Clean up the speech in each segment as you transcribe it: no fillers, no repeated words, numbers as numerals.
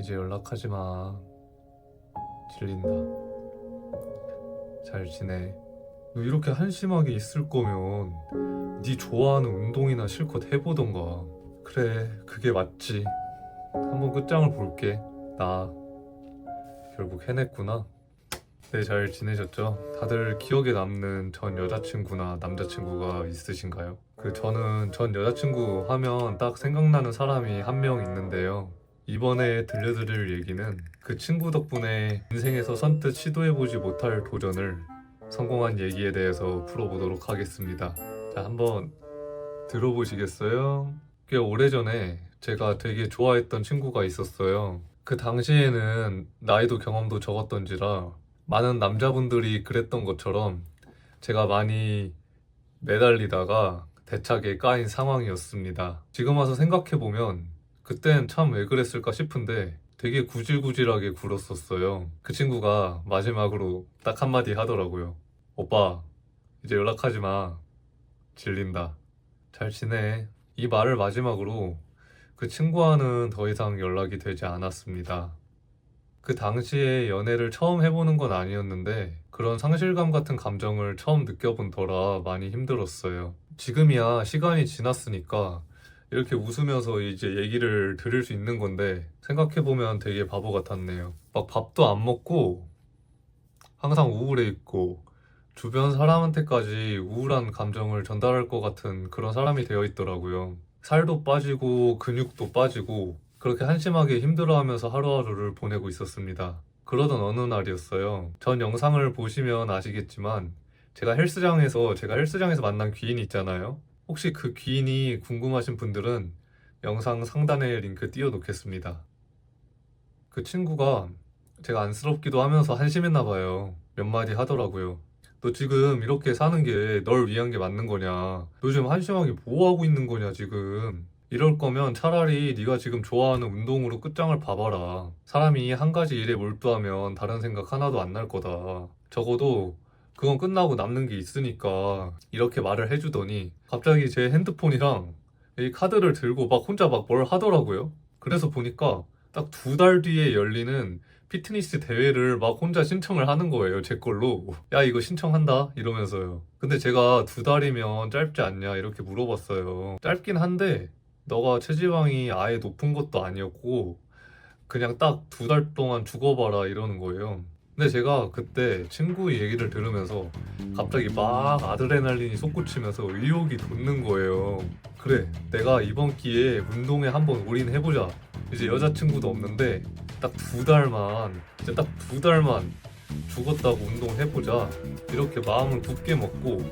이제 연락하지 마. 질린다. 잘 지내. 너 이렇게 한심하게 있을 거면 네 좋아하는 운동이나 실컷 해보던가. 그래, 그게 맞지. 한번 끝장을 볼게. 나 결국 해냈구나. 네, 잘 지내셨죠? 다들 기억에 남는 전 여자친구나 남자친구가 있으신가요? 저는 전 여자친구 하면 딱 생각나는 사람이 한 명 있는데요. 이번에 들려드릴 얘기는 그 친구 덕분에 인생에서 선뜻 시도해보지 못할 도전을 성공한 얘기에 대해서 풀어보도록 하겠습니다. 자, 한번 들어보시겠어요? 꽤 오래전에 제가 되게 좋아했던 친구가 있었어요. 그 당시에는 나이도 경험도 적었던지라 많은 남자분들이 그랬던 것처럼 제가 많이 매달리다가 대차게 까인 상황이었습니다. 지금 와서 생각해보면 그땐 참 왜 그랬을까 싶은데 되게 구질구질하게 굴었었어요. 그 친구가 마지막으로 딱 한마디 하더라고요. 오빠, 이제 연락하지 마. 질린다. 잘 지내. 이 말을 마지막으로 그 친구와는 더 이상 연락이 되지 않았습니다. 그 당시에 연애를 처음 해보는 건 아니었는데 그런 상실감 같은 감정을 처음 느껴본 터라 많이 힘들었어요. 지금이야 시간이 지났으니까 이렇게 웃으면서 이제 얘기를 들을 수 있는 건데 생각해보면 되게 바보 같았네요. 막 밥도 안 먹고 항상 우울해 있고 주변 사람한테까지 우울한 감정을 전달할 것 같은 그런 사람이 되어 있더라고요. 살도 빠지고 근육도 빠지고 그렇게 한심하게 힘들어하면서 하루하루를 보내고 있었습니다. 그러던 어느 날이었어요. 전 영상을 보시면 아시겠지만 제가 헬스장에서 만난 귀인이 있잖아요. 혹시 그 귀인이 궁금하신 분들은 영상 상단에 링크 띄워놓겠습니다. 그 친구가 제가 안쓰럽기도 하면서 한심했나 봐요. 몇 마디 하더라고요. 너 지금 이렇게 사는 게 널 위한 게 맞는 거냐? 너 지금 한심하게 뭐 하고 있는 거냐 지금? 이럴 거면 차라리 네가 지금 좋아하는 운동으로 끝장을 봐봐라. 사람이 한 가지 일에 몰두하면 다른 생각 하나도 안 날 거다. 적어도 그건 끝나고 남는 게 있으니까 이렇게 말을 해주더니 갑자기 제 핸드폰이랑 이 카드를 들고 막 혼자 막 뭘 하더라고요. 그래서 보니까 딱 2달 뒤에 열리는 피트니스 대회를 막 혼자 신청을 하는 거예요, 제 걸로. 야, 이거 신청한다? 이러면서요. 근데 제가 2달이면 짧지 않냐? 이렇게 물어봤어요. 짧긴 한데, 너가 체지방이 아예 높은 것도 아니었고, 그냥 딱 2달 동안 죽어봐라 이러는 거예요. 근데 제가 그때 친구 얘기를 들으면서 갑자기 막 아드레날린이 솟구치면서 의욕이 돋는 거예요. 그래, 내가 이번 기회에 운동에 한번 올인해보자. 이제 여자친구도 없는데 딱 2달만, 이제 딱 2달만 죽었다고 운동해보자. 이렇게 마음을 굳게 먹고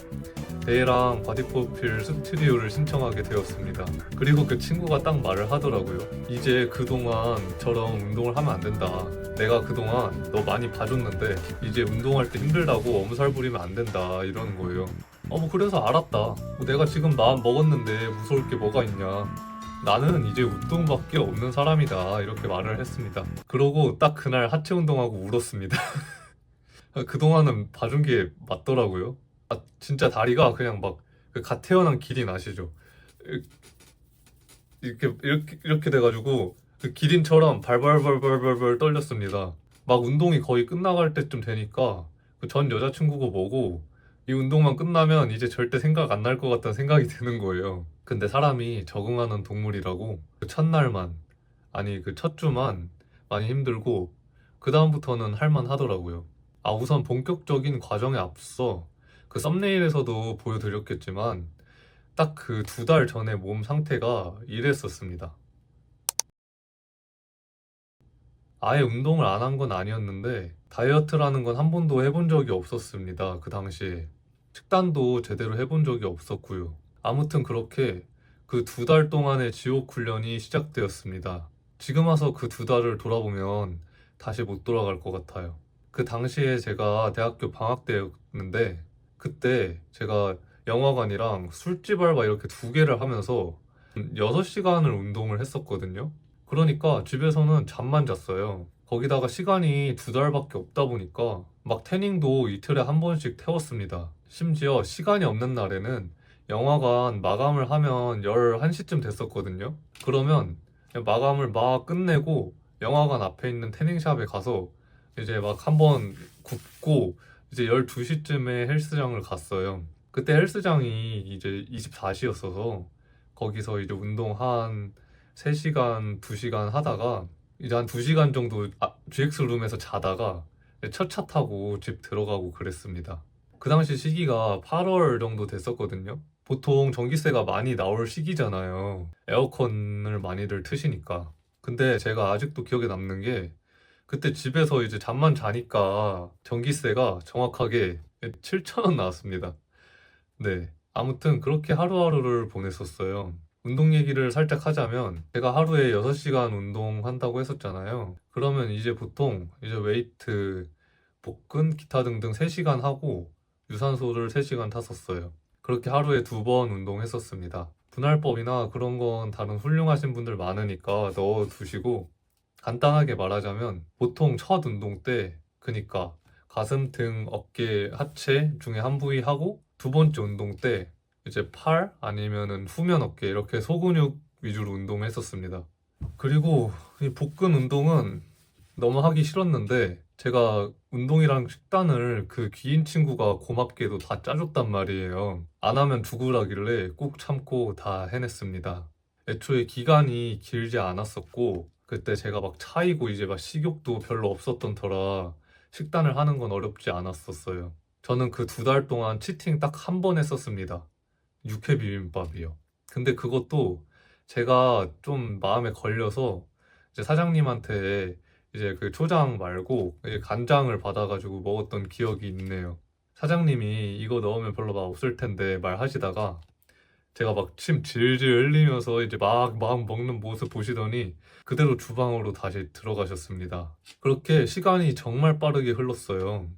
대랑 바디프로필 스튜디오를 신청하게 되었습니다. 그리고 그 친구가 딱 말을 하더라고요. 이제 그동안처럼 운동을 하면 안 된다. 내가 그동안 너 많이 봐줬는데 이제 운동할 때 힘들다고 엄살 부리면 안 된다 이러는 거예요. 뭐 그래서 알았다. 내가 지금 마음 먹었는데 무서울 게 뭐가 있냐. 나는 이제 운동밖에 없는 사람이다 이렇게 말을 했습니다. 그러고 딱 그날 하체 운동하고 울었습니다. 그동안은 봐준 게 맞더라고요. 진짜 다리가 그냥 막 그 갓 태어난 기린 아시죠? 이렇게 돼가지고 그 기린처럼 발발발발발발 떨렸습니다. 막 운동이 거의 끝나갈 때쯤 되니까 그 전 여자친구가 뭐고 이 운동만 끝나면 이제 절대 생각 안 날 것 같다는 생각이 드는 거예요. 근데 사람이 적응하는 동물이라고 그 첫날만, 아니 그 첫 주만 많이 힘들고 그 다음부터는 할만하더라고요. 우선 본격적인 과정에 앞서 그 썸네일에서도 보여드렸겠지만 딱 그 2달 전에 몸 상태가 이랬었습니다. 아예 운동을 안 한 건 아니었는데 다이어트라는 건 한 번도 해본 적이 없었습니다. 그 당시에 식단도 제대로 해본 적이 없었고요. 아무튼 그렇게 그 2달 동안의 지옥 훈련이 시작되었습니다. 지금 와서 그 2달을 돌아보면 다시 못 돌아갈 것 같아요. 그 당시에 제가 대학교 방학 때였는데 그때 제가 영화관이랑 술집 알바 이렇게 2개를 하면서 6시간을 운동을 했었거든요. 그러니까 집에서는 잠만 잤어요. 거기다가 시간이 2달밖에 없다 보니까 막 태닝도 이틀에 한 번씩 태웠습니다. 심지어 시간이 없는 날에는 영화관 마감을 하면 11시쯤 됐었거든요. 그러면 그냥 마감을 막 끝내고 영화관 앞에 있는 태닝샵에 가서 이제 막 한번 굽고 이제 12시쯤에 헬스장을 갔어요. 그때 헬스장이 이제 24시였어서 거기서 이제 운동 한 3시간, 2시간 하다가 이제 한 2시간 정도 GX 룸에서 자다가 첫 차 타고 집 들어가고 그랬습니다. 그 당시 시기가 8월 정도 됐었거든요. 보통 전기세가 많이 나올 시기잖아요. 에어컨을 많이들 트시니까. 근데 제가 아직도 기억에 남는 게 그때 집에서 이제 잠만 자니까 전기세가 정확하게 7,000원 나왔습니다. 네. 아무튼 그렇게 하루하루를 보냈었어요. 운동 얘기를 살짝 하자면 제가 하루에 6시간 운동한다고 했었잖아요. 그러면 이제 보통 이제 웨이트, 복근, 기타 등등 3시간 하고 유산소를 3시간 탔었어요. 그렇게 하루에 2번 운동했었습니다. 분할법이나 그런 건 다른 훌륭하신 분들 많으니까 넣어두시고 간단하게 말하자면 보통 첫 운동 때 그니까 가슴, 등, 어깨, 하체 중에 한 부위 하고 두 번째 운동 때 이제 팔 아니면은 후면 어깨 이렇게 소근육 위주로 운동했었습니다. 그리고 이 복근 운동은 너무 하기 싫었는데 제가 운동이랑 식단을 그 귀인 친구가 고맙게도 다 짜줬단 말이에요. 안 하면 죽으라길래 꾹 참고 다 해냈습니다. 애초에 기간이 길지 않았었고 그때 제가 막 차이고 이제 막 식욕도 별로 없었던 터라 식단을 하는 건 어렵지 않았었어요. 저는 그 2달 동안 치팅 딱 한 번 했었습니다. 육회 비빔밥이요. 근데 그것도 제가 좀 마음에 걸려서 이제 사장님한테 이제 그 초장 말고 이제 간장을 받아가지고 먹었던 기억이 있네요. 사장님이 이거 넣으면 별로 맛 없을 텐데 말하시다가 제가 막 침 질질 흘리면서 이제 막 먹는 모습 보시더니 그대로 주방으로 다시 들어가셨습니다. 그렇게 시간이 정말 빠르게 흘렀어요.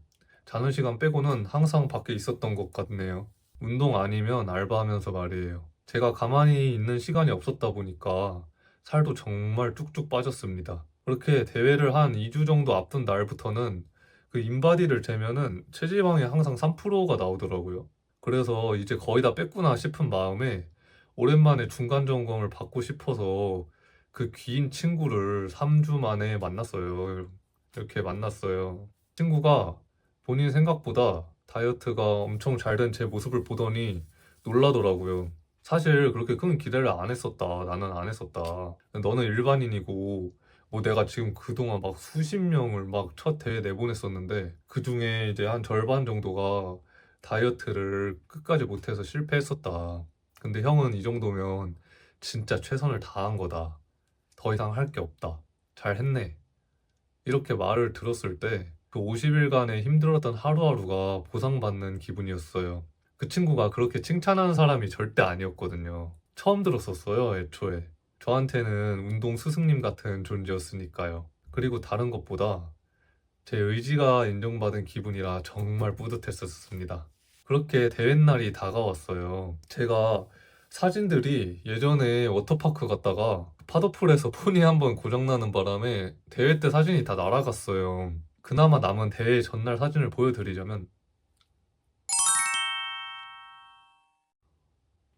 자는 시간 빼고는 항상 밖에 있었던 것 같네요. 운동 아니면 알바하면서 말이에요. 제가 가만히 있는 시간이 없었다 보니까 살도 정말 쭉쭉 빠졌습니다. 그렇게 대회를 한 2주 정도 앞둔 날부터는 그 인바디를 재면은 체지방이 항상 3%가 나오더라고요. 그래서 이제 거의 다 뺐구나 싶은 마음에 오랜만에 중간 점검을 받고 싶어서 그 귀인 친구를 3주 만에 만났어요. 이렇게 만났어요. 친구가 본인 생각보다 다이어트가 엄청 잘 된 제 모습을 보더니 놀라더라고요. 사실 그렇게 큰 기대를 안 했었다. 나는 안 했었다. 너는 일반인이고 뭐 내가 지금 그동안 막 수십 명을 막 첫 대회 내보냈었는데 그 중에 이제 한 절반 정도가 다이어트를 끝까지 못해서 실패했었다. 근데 형은 이 정도면 진짜 최선을 다한 거다. 더 이상 할 게 없다. 잘 했네. 이렇게 말을 들었을 때 그 50일간의 힘들었던 하루하루가 보상받는 기분이었어요. 그 친구가 그렇게 칭찬하는 사람이 절대 아니었거든요. 처음 들었었어요, 애초에. 저한테는 운동 스승님 같은 존재였으니까요. 그리고 다른 것보다 제 의지가 인정받은 기분이라 정말 뿌듯했었습니다. 그렇게 대회 날이 다가왔어요. 제가 사진들이 예전에 워터파크 갔다가 파도풀에서 폰이 한번 고장나는 바람에 대회 때 사진이 다 날아갔어요. 그나마 남은 대회 전날 사진을 보여드리자면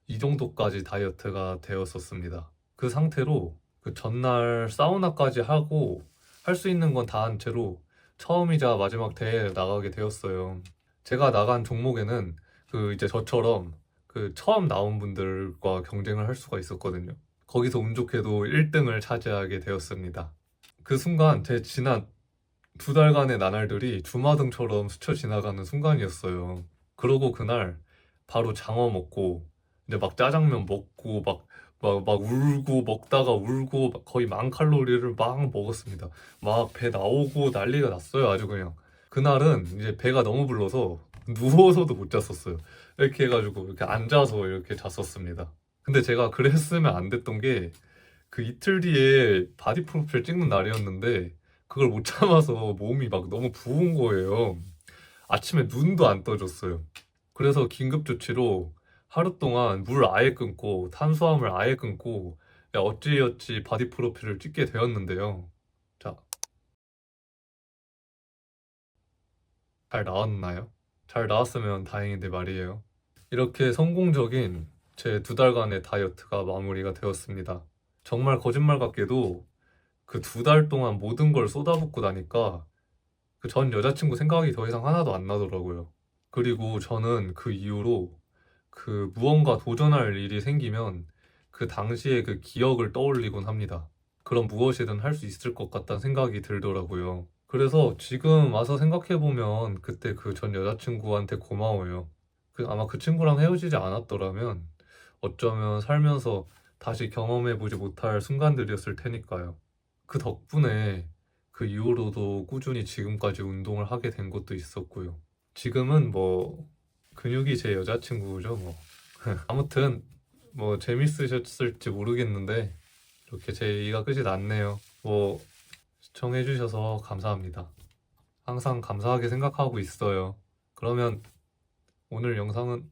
이 정도까지 다이어트가 되었었습니다. 그 상태로 그 전날 사우나까지 하고 할 수 있는 건 다 한 채로 처음이자 마지막 대회에 나가게 되었어요. 제가 나간 종목에는 그 이제 저처럼 그 처음 나온 분들과 경쟁을 할 수가 있었거든요. 거기서 운 좋게도 1등을 차지하게 되었습니다. 그 순간 제 지난 2달간의 나날들이 주마등처럼 스쳐 지나가는 순간이었어요. 그러고 그날 바로 장어 먹고 이제 막 짜장면 먹고 막 울고 먹다가 울고 막 거의 10,000칼로리를 막 먹었습니다. 막 배 나오고 난리가 났어요. 아주 그냥. 그날은 이제 배가 너무 불러서 누워서도 못 잤었어요. 이렇게 해가지고 이렇게 앉아서 이렇게 잤었습니다. 근데 제가 그랬으면 안 됐던 게 그 이틀 뒤에 바디 프로필 찍는 날이었는데 그걸 못 참아서 몸이 막 너무 부은 거예요. 아침에 눈도 안 떠졌어요. 그래서 긴급 조치로 하루 동안 물 아예 끊고 탄수화물 아예 끊고 어찌어찌 바디 프로필을 찍게 되었는데요. 자, 잘 나왔나요? 잘 나왔으면 다행인데 말이에요. 이렇게 성공적인 제 2달간의 다이어트가 마무리가 되었습니다. 정말 거짓말 같게도 그 2달 동안 모든 걸 쏟아붓고 나니까 그 전 여자친구 생각이 더 이상 하나도 안 나더라고요. 그리고 저는 그 이후로 그 무언가 도전할 일이 생기면 그 당시의 그 기억을 떠올리곤 합니다. 그럼 무엇이든 할 수 있을 것 같다는 생각이 들더라고요. 그래서 지금 와서 생각해보면 그때 그 전 여자친구한테 고마워요. 아마 그 친구랑 헤어지지 않았더라면 어쩌면 살면서 다시 경험해보지 못할 순간들이었을 테니까요. 그 덕분에 그 이후로도 꾸준히 지금까지 운동을 하게 된 것도 있었고요. 지금은 뭐 근육이 제 여자친구죠, 뭐. 아무튼 뭐 재밌으셨을지 모르겠는데 이렇게 제 얘기가 끝이 났네요. 뭐 시청해주셔서 감사합니다. 항상 감사하게 생각하고 있어요. 그러면 오늘 영상은